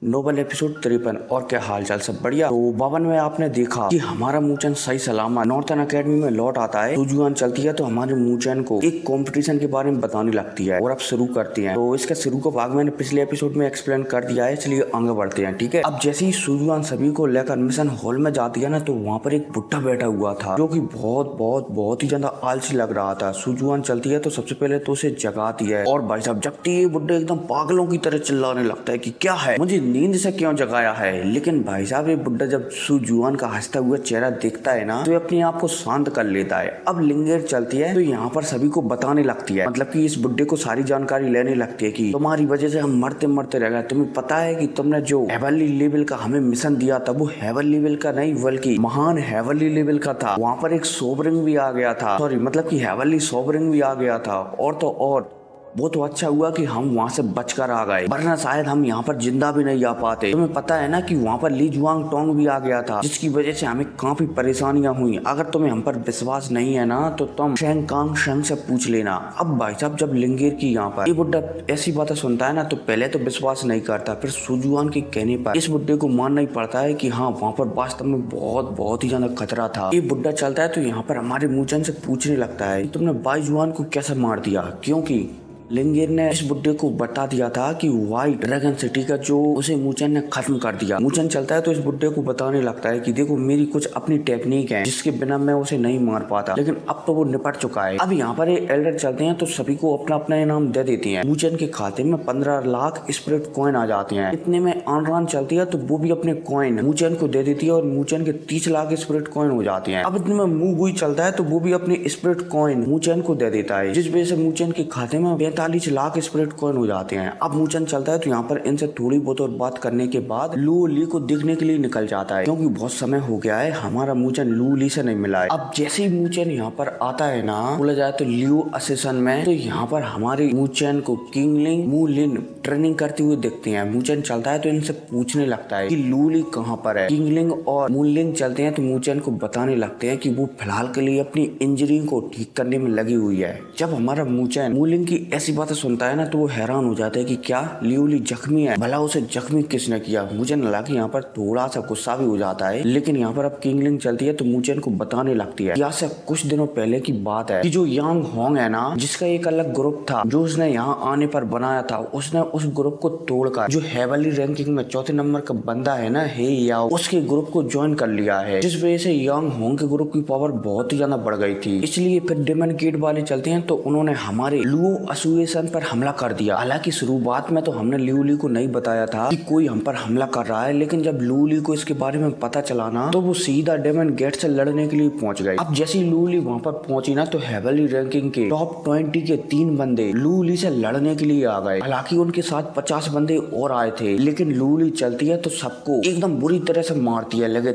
Nobel episode 53। और क्या हाल चाल, सब बढ़िया। तो 52 में आपने देखा कि हमारा मूचन सही सलामत नॉर्थन एकेडमी में लौट आता है। सुजुआन चलती है तो हमारे मूचन को एक कंपटीशन के बारे में बताने लगती है और अब शुरू करती है। तो इसका शुरू का भाग मैंने पिछले एपिसोड में एक्सप्लेन कर दिया है, चलिए आगे बढ़ते हैं। ठीक है, अब जैसे ही सुजुआन सभी को लेकर मिशन हॉल में जाती है ना, तो वहाँ पर एक बुढ़ा बैठा हुआ था जो कि बहुत ही ज्यादा आलसी लग रहा था। सुजुआन चलती है तो सबसे पहले तो उसे जगाती है और भाई साहब जगती है बुढ़े एकदम पागलों की तरह चिल्लाने लगता है कि क्या है, मुझे नींद से क्यों जगाया है। लेकिन भाई साहब ये बुड्ढा जब सुजुआन का हंसता हुआ चेहरा देखता है ना, तो ये अपने आप को शांत कर लेता है। अब लिंगेर चलती है तो यहाँ पर सभी को बताने लगती है, मतलब कि इस बुड्ढे को सारी जानकारी लेने लगती है कि तुम्हारी वजह से हम मरते मरते रह गए। तुम्हें पता है कि तुमने जो हेवनली लेवल का हमें मिशन दिया था वो हेवन लेवल का नहीं बल्कि महान हेवनली लेवल का था। वहाँ पर एक सोवरिंग भी आ गया था, सॉरी मतलब कि हेवनली सोवरिंग भी आ गया था। और तो और वो तो अच्छा हुआ कि हम वहाँ से बचकर आ गए, वरना शायद हम यहाँ पर जिंदा भी नहीं आ पाते। तुम्हें पता है ना कि वहाँ पर ली जुआंग टोंग भी आ गया था, जिसकी वजह से हमें काफी परेशानियां हुई। अगर तुम्हें हम पर विश्वास नहीं है ना, तो तुम शेंग कांग शेंग से पूछ लेना। अब भाई साहब जब लिंगेर की यहाँ पर ये बुड्ढा ऐसी बातें सुनता है ना, तो पहले तो विश्वास नहीं करता, फिर सुजुआन के कहने पर इस बुड्ढे को मानना ही पड़ता है कि हाँ वहाँ पर वास्तव में बहुत ही ज्यादा खतरा था। ये बुड्ढा चलता है तो यहाँ पर हमारे मूचन से पूछने लगता है तुमने बाई जुआन को कैसे मार दिया, क्योंकि लिंगेर ने इस बुड्ढे को बता दिया था कि व्हाइट ड्रैगन सिटी का जो उसे मूचन ने खत्म कर दिया। मूचन चलता है तो इस बुड्ढे को बताने लगता है कि देखो मेरी कुछ अपनी टेक्निक है जिसके बिना मैं उसे नहीं मार पाता, लेकिन अब तो वो निपट चुका है। अब यहाँ पर एल्डर चलते हैं तो सभी को अपना अपना इनाम दे देती हैं। मूचन के खाते में 15 लाख स्पिरिट कॉइन आ जाते हैं। इतने में आनरान चलती है तो वो भी अपने कॉइन मूचन को दे देती है और मूचन के 30 लाख स्पिरिट कॉइन हो जाते हैं। अब इतने में मुगुई चलता है तो वो भी अपने स्पिरिट कॉइन मूचन को दे देता है, जिस वजह से मूचन के खाते में 45 लाख स्पिरिट कॉइन हो जाते हैं। अब मूचन चलता है तो यहाँ पर इनसे थोड़ी बहुत और बात करने के बाद लू ली को देखने के लिए निकल जाता है, क्योंकि बहुत समय हो गया है हमारा मूचन लू ली से नहीं मिला है। अब जैसे ही मूचन यहाँ पर आता है ना, बोला जाए तो लियो असेसन में, तो यहाँ पर हमारे मूचन को किंगलिंग मूलिन ट्रेनिंग करते हुए देखते हैं। मूचन चलता है तो इनसे पूछने लगता है कि लू ली कहाँ पर है। किंगलिंग और मूलिन चलते हैं तो मूचन को बताने लगते हैं कि वो फिलहाल के लिए अपनी इंजरी को ठीक करने में लगी हुई है। जब हमारा मूचन मूलिन की ऐसी बातें सुनता है ना, तो वो हैरान हो जाता है कि क्या लियोली जख्मी है, भला उसे जख्मी किसने किया। मुझे हालांकि यहाँ पर थोड़ा सा गुस्सा भी हो जाता है, लेकिन यहाँ पर अब किंगलिंग चलती है तो मूचन को बताने लगती है। यहाँ से कुछ दिनों पहले की बात है कि जो यांग होंग है ना, जिसका एक अलग ग्रुप था जो उसने यहाँ आने पर बनाया था, उसने उस ग्रुप को तोड़कर जो हेवनली रैंकिंग में 4थे नंबर का बंदा है ना, हे याओ, उसके ग्रुप को ज्वाइन कर लिया है, जिस वजह से यांग होंग के ग्रुप की पावर बहुत ही ज्यादा बढ़ गई थी। इसलिए फिर डेमन गेट वाले चलते हैं तो उन्होंने हमारे लुओ एसोसिएशन पर हमला कर दिया। हालांकि शुरुआत में तो हमने लियोली को नहीं बताया था कि कोई हम पर हमला कर रहा है, लेकिन जब लियोली को इसके बारे में पता चला ना, तो वो सीधा डेमन गेट से लड़ने के लिए पहुंच गए। अब जैसे लियोली वहां पर पहुंची ना, तो हेवनली रैंकिंग के टॉप 20 के 3 बंदे लियोली से लड़ने के लिए आ गए। हालांकि उनके साथ 50 बंदे और आए थे, लेकिन लियोली चलती है तो सबको एकदम बुरी तरह से मारती है, लगे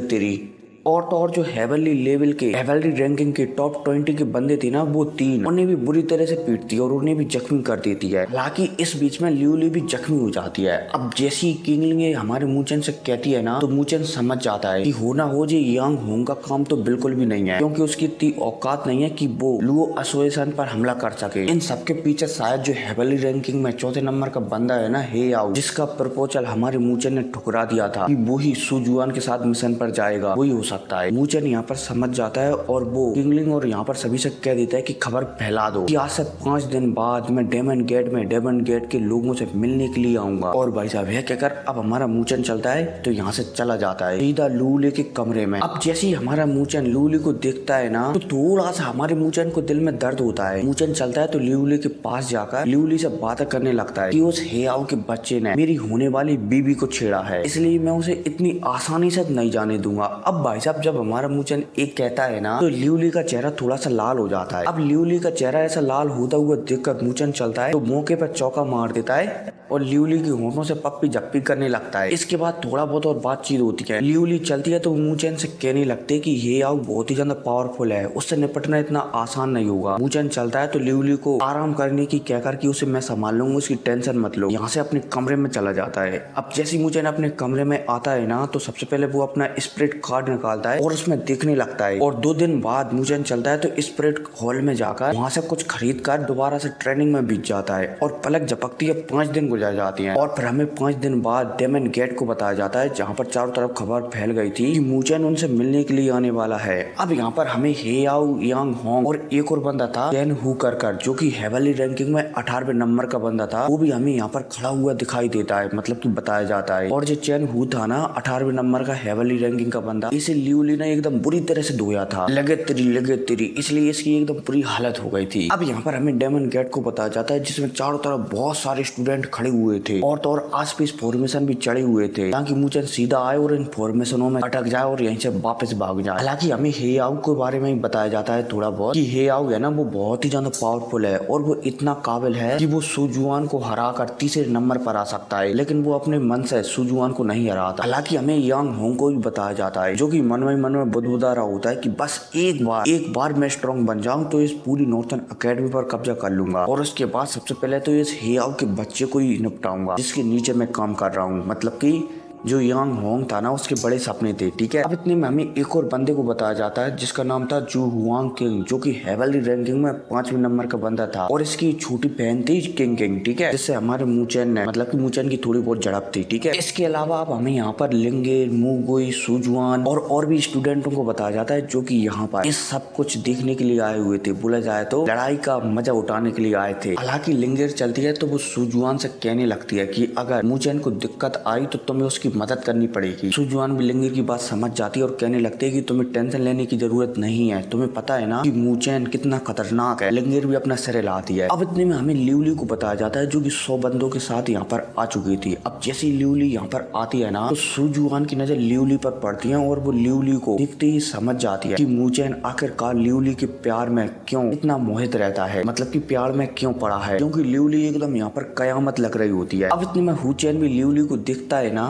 तेरी। और तो और जो हेवनली लेवल के हेवनली रैंकिंग के टॉप 20 के बंदे थे ना, वो 3 उन्हें भी बुरी तरह से पीटती है और उन्हें भी जख्मी कर देती है। हालांकि इस बीच में लियोली भी जख्मी हो जाती है। अब जैसी किंगलिंग हमारे मूचन से कहती है ना, तो मूचन समझ जाता है कि हो ना हो जे यांग होंग का काम तो बिल्कुल भी नहीं है, क्योंकि उसकी इतनी औकात नहीं है कि वो लुओ एसोसिएशन पर हमला कर सके। इन सबके पीछे शायद जो हेवनली रैंकिंग में 4थे नंबर का बंदा है ना, हे याओ, जिसका प्रपोजल हमारे मूचन ने ठुकरा दिया था कि वो ही सुजुआन के साथ मिशन पर जाएगा, वही हो सकता है। मूचन यहाँ पर समझ जाता है और वो किंगलिंग और यहाँ पर सभी से कह देता है कि खबर फैला दो कि आज से 5 दिन बाद मैं डेमन गेट के लोगों से मिलने के लिए आऊंगा। और भाई साहब यह कहकर अब हमारा मूचन चलता है तो यहाँ से चला जाता है सीधा लूली के कमरे में। अब जैसे ही हमारा मूचन लूली को देखता है ना, तो थोड़ा सा हमारे मूचन को दिल में दर्द होता है। मूचन चलता है तो लूली के पास जाकर लूली से बातें करने लगता है कि उस हेयाओ के बच्चे ने मेरी होने वाली बीबी को छेड़ा है, इसलिए मैं उसे इतनी आसानी से नहीं जाने दूंगा। अब भाई साहब जब हमारा मूचन एक कहता है ना, तो लियोली का चेहरा थोड़ा सा लाल हो जाता है। अब लियोली का चेहरा ऐसा लाल होता हुआ देखकर मूचन चलता है तो मौके पर चौका मार देता है और लियोली के होठों से पप्पी झप्पी करने लगता है। इसके बाद थोड़ा बहुत और बातचीत होती है। लियोली चलती है तो मूचन से कहने लगते कि ये याओ बहुत ही ज्यादा पावरफुल है, उससे निपटना इतना आसान नहीं होगा। मूचन चलता है तो लियोली को आराम करने की कहकर कि उसे मैं संभाल लूंगा, उसकी टेंशन मत लो, यहाँ से अपने कमरे में चला जाता है। अब जैसे मूचन अपने कमरे में आता है ना, तो सबसे पहले वो अपना स्पिरिट कार्ड निकाल निकालता है और उसमें देखने लगता है। और 2 दिन बाद मूचेन चलता है तो स्पिरिट हॉल में जाकर वहाँ से कुछ खरीद कर दोबारा से ट्रेनिंग में बीत जाता है और पलक झपकती है 5 दिन गुजर जाती हैं और फिर हमें 5 दिन बाद डेमन गेट को बताया जाता है जहाँ पर चारों तरफ खबर फैल गई थी कि मूचेन उनसे मिलने के लिए आने वाला है। अब यहाँ पर हमें हेयाओ, यांग होंग और एक और बंदा था चैन हू कर जो कि हेवनली रैंकिंग में 18वें नंबर का बंदा था, वो भी हमें यहाँ पर खड़ा हुआ दिखाई देता है, मतलब कि बताया जाता है। और जो चैन हू था ना 18वें नंबर का हेवनली रैंकिंग का बंदा, इसे लियू ली ने एकदम बुरी तरह से धोया था, लगे तेरी, इसलिए इसकी एकदम बुरी हालत हो गई थी। अब यहाँ पर हमें डेमन गेट को बताया जाता है जिसमें चारों तरफ बहुत सारे स्टूडेंट खड़े हुए थे और तो और आसपास फॉर्मेशन भी चढ़े हुए थे ताकि मूचेन सीधा आए और इन फॉर्मेशनों में अटक जाए और यहीं से वापस भाग जाए। हालांकि हमें हेयाओ के बारे में बताया जाता है थोड़ा बहुत कि हेयाओ है ना वो बहुत ही ज्यादा पावरफुल है और वो इतना काबिल है कि वो सुजुआन को हराकर तीसरे नंबर पर आ सकता है, लेकिन वो अपने मन से सुजुआन को नहीं हराता। हालांकि हमें यांग होंग को भी बताया जाता है जो कि मन में बुदबुदा रहा होता है कि बस एक बार मैं स्ट्रॉन्ग बन जाऊं तो इस पूरी नॉर्थन अकेडमी पर कब्जा कर लूंगा और उसके बाद सबसे पहले तो इस हेयाओ के बच्चे को ही निपटाऊंगा जिसके नीचे मैं काम कर रहा हूँ। मतलब कि जो यांग होंग था ना उसके बड़े सपने थे, ठीक है। अब इतने में हमें एक और बंदे को बताया जाता है जिसका नाम था जू हुआंग किंग जो कि हेवनली रैंकिंग में 5वें नंबर का बंदा था और इसकी छोटी बहन थी किंग, ठीक है, जिससे हमारे मूचेन ने मतलब कि मूचेन की थोड़ी बहुत झड़प थी, ठीक है। इसके अलावा अब हमें यहाँ पर लिंगेर, मूगुई, सुजुआन और भी स्टूडेंटों को बताया जाता है जो कि यहाँ पर इस सब कुछ देखने के लिए आए हुए थे, बोला जाए तो लड़ाई का मजा उठाने के लिए आए थे। हालांकि लिंगेर चलती है तो वो सुजुआन से कहने लगती है कि अगर मूचेन को दिक्कत आई तो तुम्हें उसकी मदद करनी पड़ेगी। सुजुआन भी लिंगेर की बात समझ जाती है और कहने लगती है कि तुम्हें टेंशन लेने की जरूरत नहीं है, तुम्हें पता है ना कि मूचेन कितना खतरनाक है। लिंगेर भी अपना सिर हिलाती है। अब इतने में हमें लियू ली को बताया जाता है जो कि 100 बंदों के साथ यहाँ पर आ चुकी थी। अब जैसे लियू ली यहाँ पर आती है ना तो सुजुआन की नजर लियू ली पर पड़ती है और वो लियू ली को देखते ही समझ जाती है कि मूचेन आखिरकार लियू ली के प्यार में क्यों इतना मोहित रहता है, मतलब कि प्यार में क्यों पड़ा है, क्योंकि लियू ली एकदम यहाँ पर कयामत लग रही होती है। अब इतने में हुचेन भी लियू ली को दिखता है ना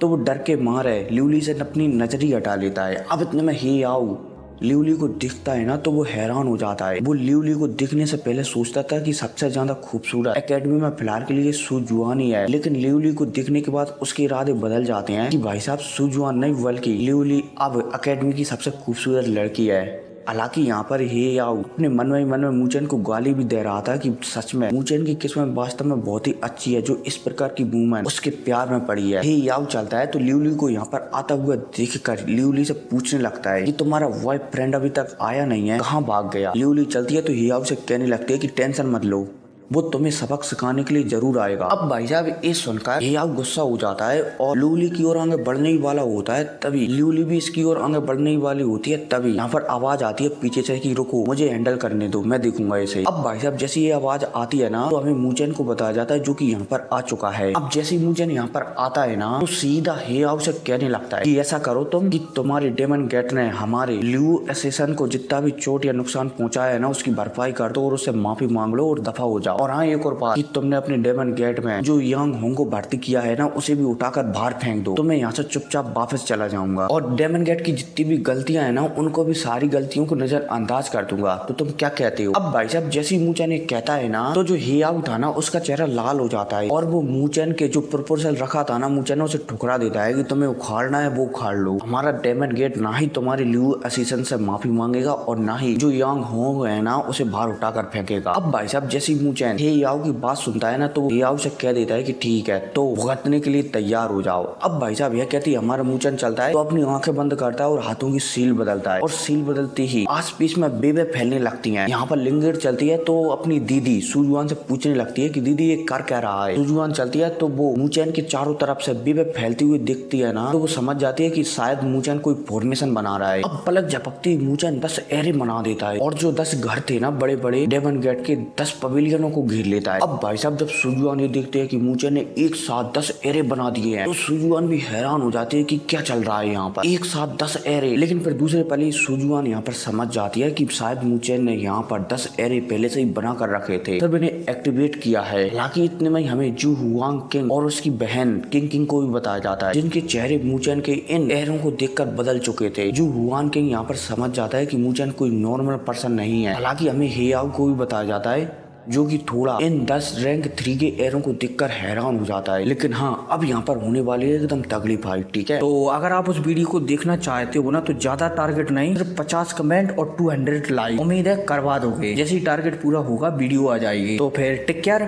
तो वो डर के मारे लियू ली से अपनी नजर ही हटा लेता है। अब इतने में हेयाओ लियू ली को दिखता है ना तो वो हैरान हो जाता है। वो लियू ली को दिखने से पहले सोचता था कि सबसे ज्यादा खूबसूरत एकेडमी में फिलहाल के लिए सुजुआन ही है, लेकिन लियू ली को दिखने के बाद उसके इरादे बदल जाते हैं कि भाई साहब सुजुआन नहीं बल्कि लियू ली अब एकेडमी की सबसे खूबसूरत लड़की है। हालांकि यहाँ पर हेयाओ अपने मन में मूचेन को गाली भी दे रहा था कि सच में मूचेन की किस्मत वास्तव में बहुत ही अच्छी है जो इस प्रकार की वूमन उसके प्यार में पड़ी है। हेयाओ चलता है तो लियू ली को यहाँ पर आता हुआ देखकर लियू ली से पूछने लगता है कि तुम्हारा बॉयफ्रेंड अभी तक आया नहीं है, कहाँ भाग गया। लियू ली चलती है तो हेयाओ से कहने लगती है कि टेंशन मत लो, वो तुम्हें सबक सिखाने के लिए जरूर आएगा। अब भाई साहब ये सुनकर हेयाओ गुस्सा हो जाता है और लियू ली की ओर आगे बढ़ने ही वाला होता है, तभी लियू ली भी इसकी ओर आगे बढ़ने ही वाली होती है। तभी यहाँ पर आवाज आती है पीछे से कि रुको, मुझे हैंडल करने दो, मैं देखूंगा इसे। अब भाई साहब जैसे ये आवाज आती है ना तो हमें मूचेन को बताया जाता है जो कि यहाँ पर आ चुका है। अब जैसे मूचेन यहाँ पर आता है ना तो सीधा हेयाओ से कहने लगता है कि ऐसा करो तुम कि तुम्हारे डेमन गेट ने हमारे लियू एसेसन को जितना भी चोट या नुकसान पहुंचाया है ना उसकी भरपाई कर दो और उससे माफी मांग लो और दफा हो जाओ। और हाँ एक और बात कि तुमने अपने डेमन गेट में जो यांग होंग को भर्ती किया है ना उसे भी उठाकर बाहर फेंक दो, तो मैं यहाँ से चुपचाप वापस चला जाऊंगा और डेमन गेट की जितनी भी गलतियां है ना उनको भी सारी गलतियों को नजरअंदाज कर दूंगा। तो तुम क्या कहते हो। अब भाई साहब जैसे ही मूचेन कहता है ना तो जो हेयाओ था ना उसका चेहरा लाल हो जाता है और वो मूचेन के जो प्रपोजल रखा था ना मूचेन उसे ठुकरा देता है कि तुम्हें उखाड़ना है वो उखाड़ लो। हमारा डेमन गेट ना ही तुम्हारे लियू एसेसन से माफी मांगेगा और ना ही जो यांग होंग है ना उसे बाहर उठाकर फेंकेगा। अब भाई साहब जैसे मूचेन हेयाओ की बात सुनता है ना तो हेयाओ से कह देता है कि ठीक है तो भुगतने के लिए तैयार हो जाओ। अब भाई साहब यह कहती है हमारा मूचेन चलता है तो अपनी आंखें बंद करता है और हाथों की सील बदलता है और सील बदलते ही आस पास में बेबे फैलने लगती हैं। यहाँ पर लिंगेर चलती है तो अपनी दीदी सुजुआन से पूछने लगती है कि दीदी ये कर क्या रहा है। सुजुआन चलती है तो वो मूचेन के चारों तरफ से बेबे फैलती हुई दिखती है ना तो वो समझ जाती है कि शायद मूचेन कोई फॉर्मेशन बना रहा है। अब पलक झपकती मूचेन 10 एरे बना देता है और जो 10 घर थे ना बड़े बड़े डेमन गेट के 10 पवेलियनों को घेर लेता है। अब भाई साहब जब सुजुआन ये देखते हैं कि मूचेन ने एक साथ 10 एरे बना दिए हैं तो सुजुआन भी हैरान हो जाती है कि क्या चल रहा है यहाँ पर एक साथ 10 एरे। लेकिन फिर दूसरे पल सुजुआन यहाँ पर समझ जाती है कि शायद मूचेन ने यहाँ पर 10 एरे पहले से ही बना कर रखे थे, तब इन्हें एक्टिवेट किया है। हालांकि इतने में हमें जू हुआंग किंग और उसकी बहन किंग को भी बताया जाता है जिनके चेहरे मूचेन के इन एरों को देखकर बदल चुके थे। जू हुआंग किंग यहाँ पर समझ जाता है कि मूचेन कोई नॉर्मल पर्सन नहीं है। हालांकि हमें हेयाओ को भी बताया जाता है जो कि थोड़ा इन 10 रैंक 3 के एरो को देखकर हैरान हो जाता है। लेकिन हाँ, अब यहाँ पर होने वाली है एकदम तगड़ी फाइट, ठीक है। तो अगर आप उस वीडियो को देखना चाहते हो ना तो ज्यादा टारगेट नहीं, सिर्फ 50 कमेंट और 200 लाइक, उम्मीद है करवा दोगे। जैसे ही टारगेट पूरा होगा वीडियो आ जाएगी। तो फिर टेक केयर।